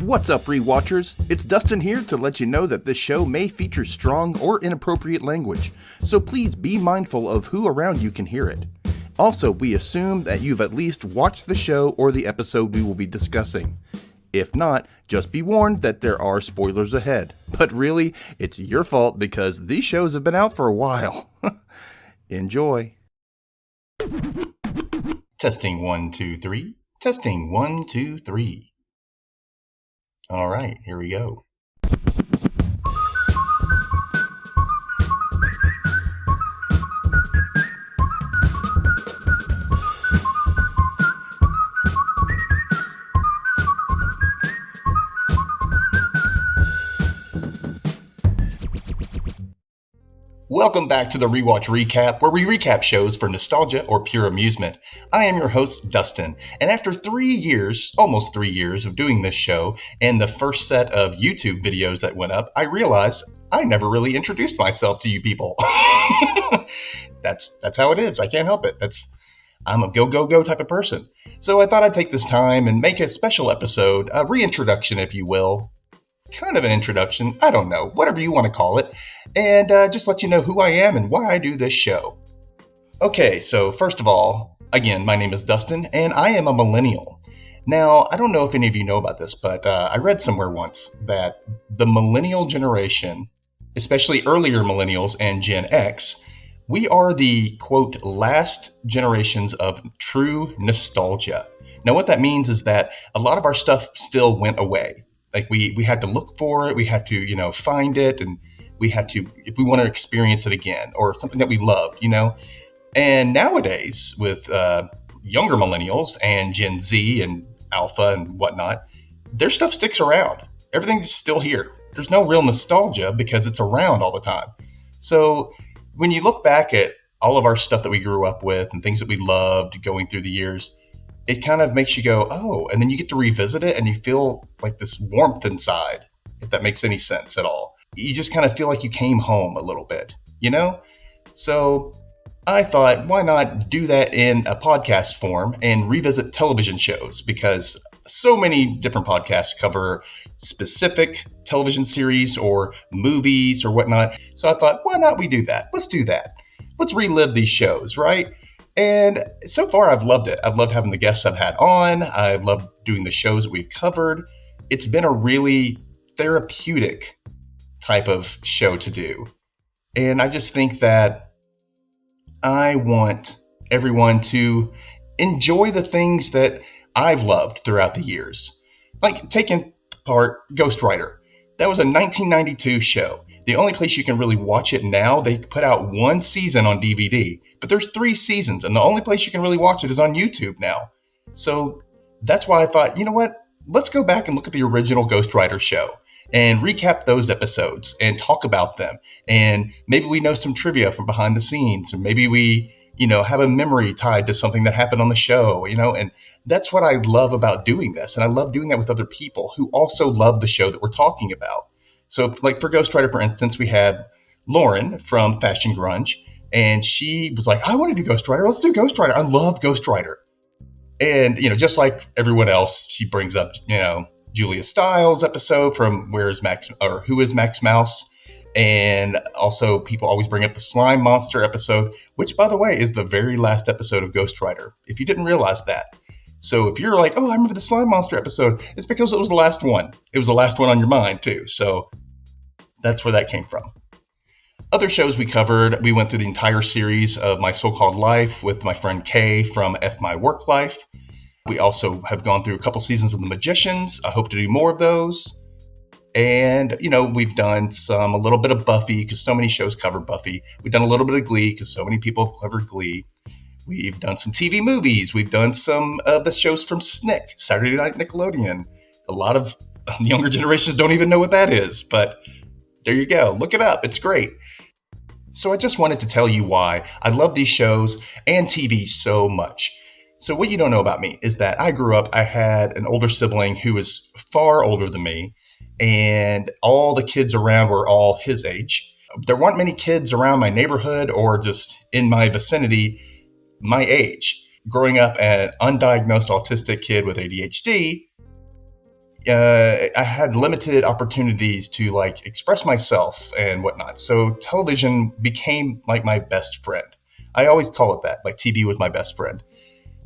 What's up, Rewatchers? It's Dustin here to let you know that this show may feature strong or inappropriate language, so please be mindful of who around you can hear it. Also, we assume that you've at least watched the show or the episode we will be discussing. If not, just be warned that there are spoilers ahead. But really, it's your fault because these shows have been out for a while. Enjoy. Testing 1, 2, 3. Testing 1, 2, 3. All right, here we go. Welcome back to the Rewatch Recap, where we recap shows for nostalgia or pure amusement. I am your host, Dustin, and after almost 3 years of doing this show, and the first set of YouTube videos that went up, I realized I never really introduced myself to you people. That's how it is. I can't help it. I'm a go type of person. So I thought I'd take this time and make a special episode, a reintroduction, if you will. Kind of an introduction, I don't know, whatever you want to call it, and just let you know who I am and why I do this show. Okay, so first of all, again, my name is Dustin, and I am a millennial. Now, I don't know if any of you know about this, but I read somewhere once that the millennial generation, especially earlier millennials and Gen X, we are the, quote, last generations of true nostalgia. Now, what that means is that a lot of our stuff still went away. Like we had to look for it, we had to, find it, and we had to, if we want to experience it again, or something that we loved, And nowadays, with younger millennials and Gen Z and Alpha and whatnot, their stuff sticks around. Everything's still here. There's no real nostalgia because it's around all the time. So when you look back at all of our stuff that we grew up with and things that we loved going through the years, it kind of makes you go, oh, and then you get to revisit it and you feel like this warmth inside, if that makes any sense at all. You just kind of feel like you came home a little bit, So I thought, why not do that in a podcast form and revisit television shows? Because so many different podcasts cover specific television series or movies or whatnot. So I thought, why not we do that? Let's do that. Let's relive these shows, right? And so far, I've loved it. I've loved having the guests I've had on. I've loved doing the shows that we've covered. It's been a really therapeutic type of show to do. And I just think that I want everyone to enjoy the things that I've loved throughout the years. Like taking part Ghost Rider. That was a 1992 show. The only place you can really watch it now, they put out one season on DVD, but there's 3 seasons, and the only place you can really watch it is on YouTube now. So that's why I thought, you know what? Let's go back and look at the original Ghost Rider show and recap those episodes and talk about them. And maybe we know some trivia from behind the scenes, and maybe we, have a memory tied to something that happened on the show, and that's what I love about doing this. And I love doing that with other people who also love the show that we're talking about. So like for Ghost Rider, for instance, we had Lauren from Fashion Grunge, and she was like, I want to do Ghost Rider. Let's do Ghost Rider. I love Ghost Rider. And, just like everyone else, she brings up, Julia Stiles episode from Who is Max Mouse? And also people always bring up the Slime Monster episode, which, by the way, is the very last episode of Ghost Rider, if you didn't realize that. So if you're like, oh, I remember the Slime Monster episode, it's because it was the last one. It was the last one on your mind, too. So that's where that came from. Other shows we covered, we went through the entire series of My So-Called Life with my friend Kay from F My Work Life. We also have gone through a couple seasons of The Magicians. I hope to do more of those. And, we've done a little bit of Buffy because so many shows cover Buffy. We've done a little bit of Glee because so many people have covered Glee. We've done some TV movies. We've done some of the shows from SNICK, Saturday Night Nickelodeon. A lot of younger generations don't even know what that is, but there you go. Look it up. It's great. So I just wanted to tell you why I love these shows and TV so much. So what you don't know about me is that I grew up, I had an older sibling who was far older than me, and all the kids around were all his age. There weren't many kids around my neighborhood or just in my vicinity my age. Growing up an undiagnosed autistic kid with ADHD, I had limited opportunities to like express myself and whatnot. So television became like my best friend. I always call it that. Like TV was my best friend.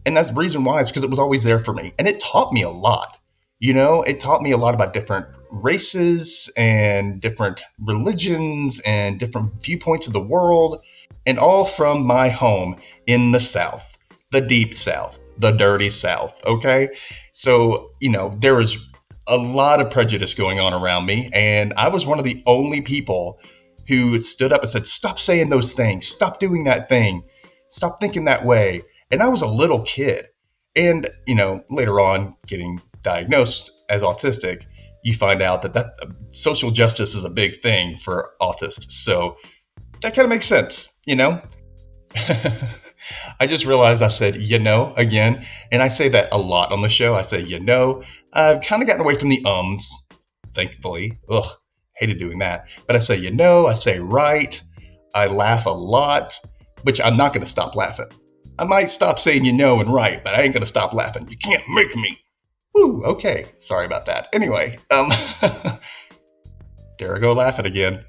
And that's the reason why is because it was always there for me. And it taught me a lot. It taught me a lot about different races and different religions and different viewpoints of the world, and all from my home in the South, the deep South, the dirty South. Okay. So, there was a lot of prejudice going on around me. And I was one of the only people who stood up and said, stop saying those things, stop doing that thing, stop thinking that way. And I was a little kid. And, later on, getting diagnosed as autistic, you find out that social justice is a big thing for autists. So that kind of makes sense. I just realized I said, again, and I say that a lot on the show. I say, I've kind of gotten away from the ums, thankfully. Ugh, hated doing that. But I say, I say right. I laugh a lot, which I'm not going to stop laughing. I might stop saying and right, but I ain't going to stop laughing. You can't make me. Woo, okay. Sorry about that. Anyway, there I go laughing again.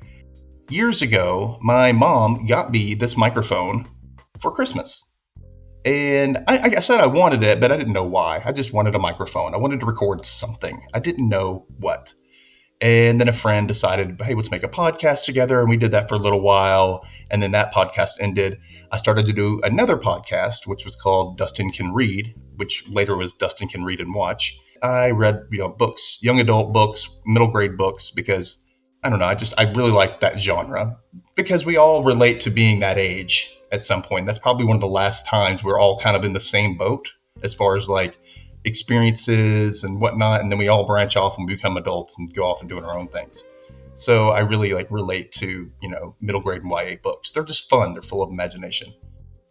Years ago, my mom got me this microphone for Christmas. And I said I wanted it, but I didn't know why. I just wanted a microphone. I wanted to record something. I didn't know what. And then a friend decided, hey, let's make a podcast together. And we did that for a little while. And then that podcast ended. I started to do another podcast, which was called Dustin Can Read, which later was Dustin Can Read and Watch. I read, books, young adult books, middle grade books, because I don't know. I really like that genre because we all relate to being that age at some point. That's probably one of the last times we're all kind of in the same boat as far as like experiences and whatnot. And then we all branch off and become adults and go off and doing our own things. So I really relate to, middle grade and YA books. They're just fun. They're full of imagination.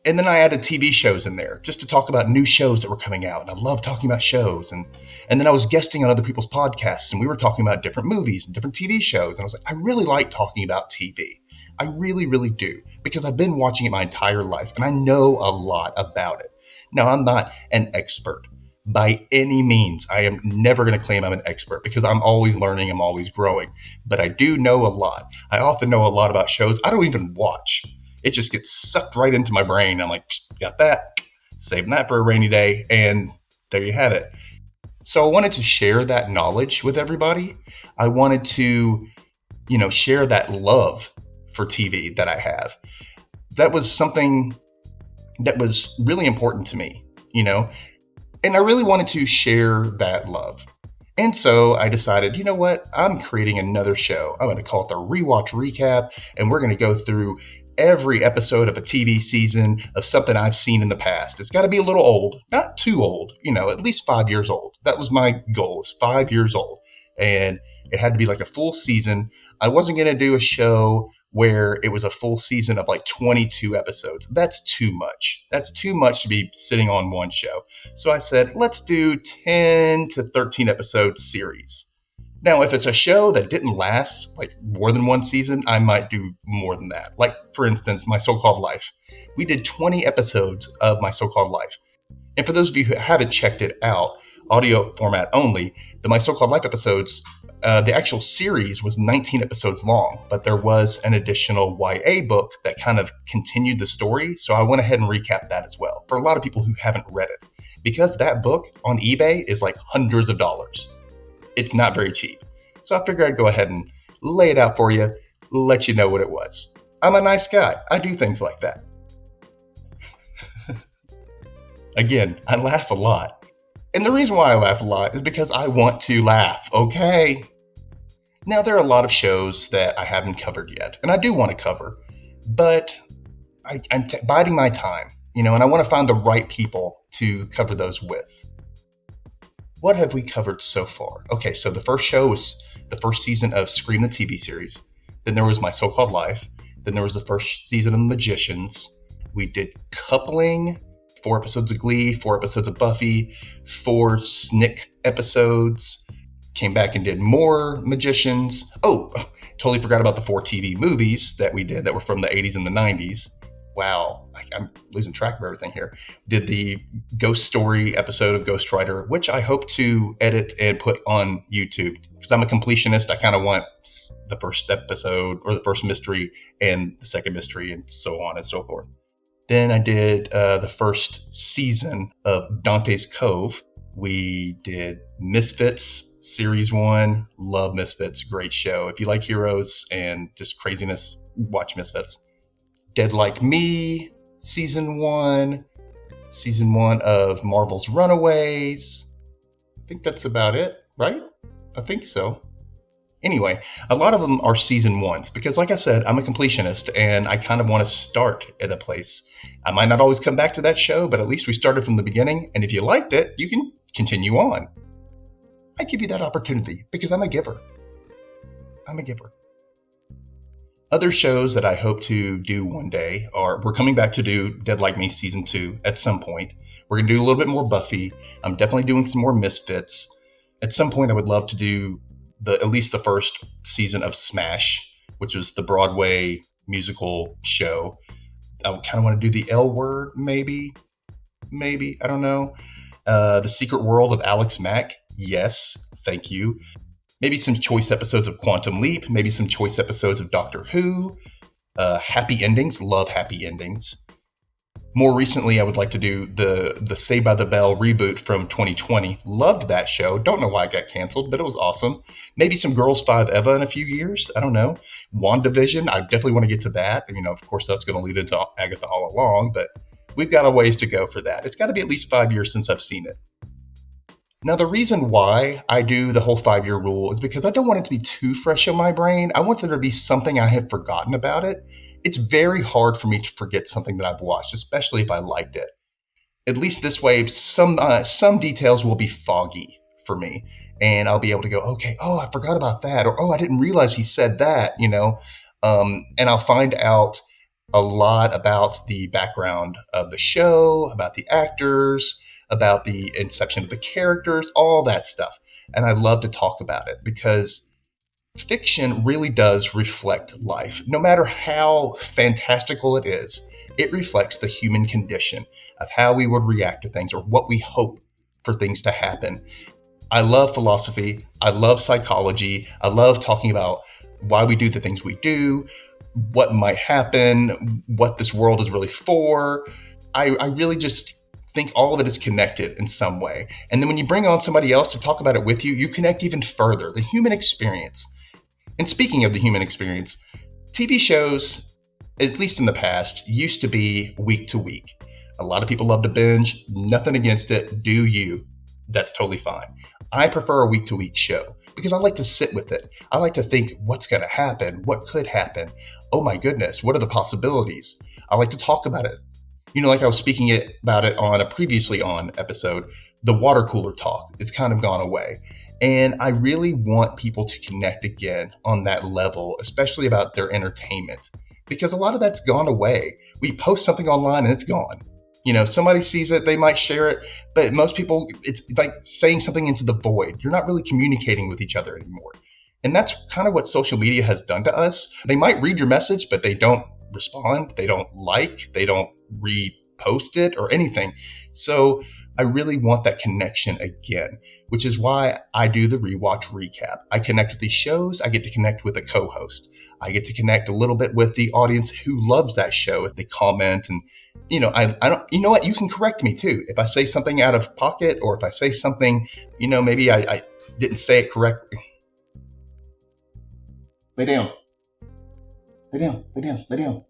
And then I added TV shows in there just to talk about new shows that were coming out. And I love talking about shows. And then I was guesting on other people's podcasts and we were talking about different movies and different TV shows. And I was like, I really like talking about TV. I really, really do, because I've been watching it my entire life and I know a lot about it. Now, I'm not an expert by any means. I am never going to claim I'm an expert because I'm always learning. I'm always growing. But I do know a lot. I often know a lot about shows I don't even watch. It just gets sucked right into my brain. I'm like, got that, saving that for a rainy day. And there you have it. So I wanted to share that knowledge with everybody. I wanted to, share that love for TV that I have. That was something that was really important to me, and I really wanted to share that love. And so I decided, you know what? I'm creating another show. I'm going to call it the Rewatch Recap, and we're going to go through every episode of a TV season of something I've seen in the past. It's got to be a little old, not too old, at least 5 years old. That was my goal, is 5 years old. And it had to be like a full season. I wasn't going to do a show where it was a full season of like 22 episodes. That's too much. That's too much to be sitting on one show. So I said, let's do 10 to 13 episode series. Now, if it's a show that didn't last like more than one season, I might do more than that. Like, for instance, My So-Called Life. We did 20 episodes of My So-Called Life. And for those of you who haven't checked it out, audio format only, the My So-Called Life episodes, the actual series was 19 episodes long, but there was an additional YA book that kind of continued the story. So I went ahead and recapped that as well for a lot of people who haven't read it, because that book on eBay is like hundreds of dollars. It's not very cheap. So I figured I'd go ahead and lay it out for you, let you know what it was. I'm a nice guy. I do things like that. Again, I laugh a lot. And the reason why I laugh a lot is because I want to laugh, okay? Now, there are a lot of shows that I haven't covered yet, and I do want to cover, but I'm biding my time, and I want to find the right people to cover those with. What have we covered so far? Okay, so the first show was the first season of Scream the TV series. Then there was My So-Called Life. Then there was the first season of Magicians. We did Coupling, 4 episodes of Glee, 4 episodes of Buffy, 4 Snick episodes. Came back and did more Magicians. Oh, totally forgot about the 4 TV movies that we did that were from the 80s and the 90s. wow, I'm losing track of everything here. Did the Ghost Story episode of Ghost Rider, which I hope to edit and put on YouTube because I'm a completionist. I kind of want the first episode or the first mystery and the second mystery and so on and so forth. Then I did the first season of Dante's Cove. We did Misfits Series 1. Love Misfits. Great show. If you like heroes and just craziness, watch Misfits. Dead Like Me, Season 1. Season 1 of Marvel's Runaways. I think that's about it, right? I think so. Anyway, a lot of them are season 1s because, like I said, I'm a completionist and I kind of want to start at a place. I might not always come back to that show, but at least we started from the beginning. And if you liked it, you can continue on. I give you that opportunity because I'm a giver. I'm a giver. Other shows that I hope to do one day are we're coming back to do Dead Like Me Season 2 at some point. We're going to do a little bit more Buffy. I'm definitely doing some more Misfits. At some point, I would love to do at least the first season of Smash, which was the Broadway musical show. I kind of want to do the L Word, maybe, I don't know. The Secret World of Alex Mack, yes, thank you. Maybe some choice episodes of Quantum Leap, maybe some choice episodes of Doctor Who. Happy endings, love happy endings. More recently, I would like to do the Saved by the Bell reboot from 2020. Loved that show. Don't know why it got canceled, but it was awesome. Maybe some Girls 5 Eva in a few years. I don't know. WandaVision, I definitely want to get to that. Of course, that's going to lead into Agatha All Along, but we've got a ways to go for that. It's got to be at least 5 years since I've seen it. Now, the reason why I do the whole 5-year rule is because I don't want it to be too fresh in my brain. I want there to be something I have forgotten about it. It's very hard for me to forget something that I've watched, especially if I liked it. At least this way, some details will be foggy for me, and I'll be able to go, okay, oh, I forgot about that, or oh, I didn't realize he said that, and I'll find out a lot about the background of the show, about the actors, about the inception of the characters, all that stuff. And I love to talk about it because fiction really does reflect life. No matter how fantastical it is, it reflects the human condition of how we would react to things or what we hope for things to happen. I love philosophy. I love psychology. I love talking about why we do the things we do, what might happen, what this world is really for. I really just think all of it is connected in some way. And then when you bring on somebody else to talk about it with you, you connect even further. The human experience. And speaking of the human experience, TV shows, at least in the past, used to be week to week. A lot of people love to binge. Nothing against it. Do you? That's totally fine. I prefer a week to week show because I like to sit with it. I like to think what's going to happen, what could happen. Oh my goodness, what are the possibilities? I like to talk about it. Like I was speaking about it on a previously on episode, the water cooler talk. It's kind of gone away. And I really want people to connect again on that level, especially about their entertainment, because a lot of that's gone away. We post something online and it's gone. Somebody sees it, they might share it, but most people, it's like saying something into the void. You're not really communicating with each other anymore. And that's kind of what social media has done to us. They might read your message, but they don't respond. They don't like, they don't repost it or anything. So I really want that connection again, which is why I do the Rewatch Recap. I connect with these shows. I get to connect with a co-host. I get to connect a little bit with the audience who loves that show. If they comment and, I don't, you know what? You can correct me too. If I say something out of pocket or if I say something, maybe I didn't say it correctly. Lay down. Lay down. Lay down. Lay down.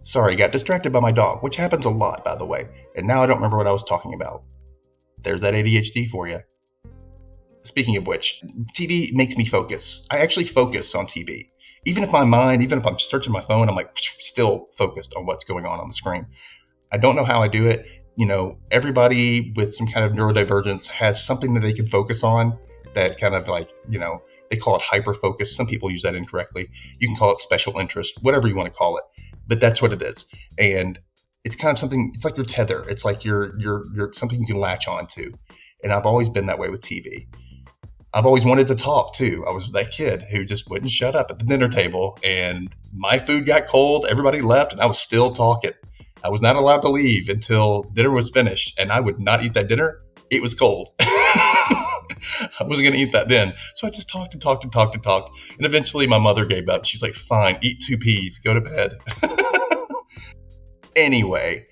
Sorry, got distracted by my dog, which happens a lot, by the way. And now I don't remember what I was talking about. There's that ADHD for you. Speaking of which, TV makes me focus. I actually focus on TV. Even if I'm searching my phone, I'm like still focused on what's going on the screen. I don't know how I do it. Everybody with some kind of neurodivergence has something that they can focus on that kind of like, they call it hyperfocus. Some people use that incorrectly. You can call it special interest, whatever you want to call it. But that's what it is. And it's kind of something, it's like your tether. It's like you're something you can latch on to. And I've always been that way with TV. I've always wanted to talk too. I was that kid who just wouldn't shut up at the dinner table, and my food got cold, everybody left, and I was still talking. I was not allowed to leave until dinner was finished, and I would not eat that dinner. It was cold. I wasn't going to eat that then. So I just talked and talked and talked and talked. And eventually my mother gave up. She's like, fine, eat 2 peas, go to bed. Anyway,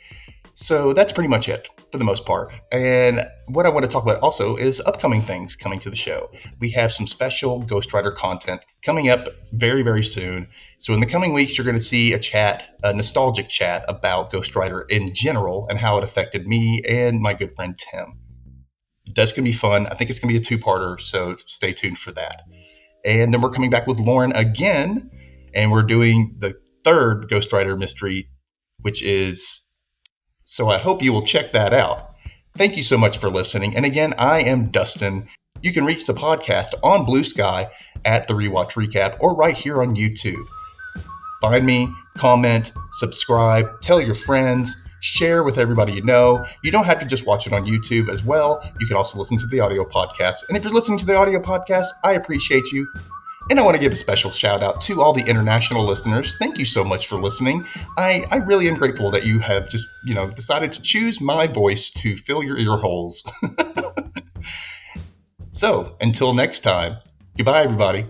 so that's pretty much it for the most part. And what I want to talk about also is upcoming things coming to the show. We have some special Ghost Rider content coming up very, very soon. So in the coming weeks, you're going to see a nostalgic chat about Ghost Rider in general and how it affected me and my good friend Tim. That's going to be fun. I think it's going to be a 2-parter, so stay tuned for that. And then we're coming back with Lauren again, and we're doing the 3rd Ghost Rider mystery, which is... So I hope you will check that out. Thank you so much for listening. And again, I am Dustin. You can reach the podcast on Blue Sky at the Rewatch Recap or right here on YouTube. Find me, comment, subscribe, tell your friends, share with everybody you know. You don't have to just watch it on YouTube as well. You can also listen to the audio podcast. And if you're listening to the audio podcast, I appreciate you. And I want to give a special shout out to all the international listeners. Thank you so much for listening. I really am grateful that you have just, decided to choose my voice to fill your ear holes. So until next time, goodbye, everybody.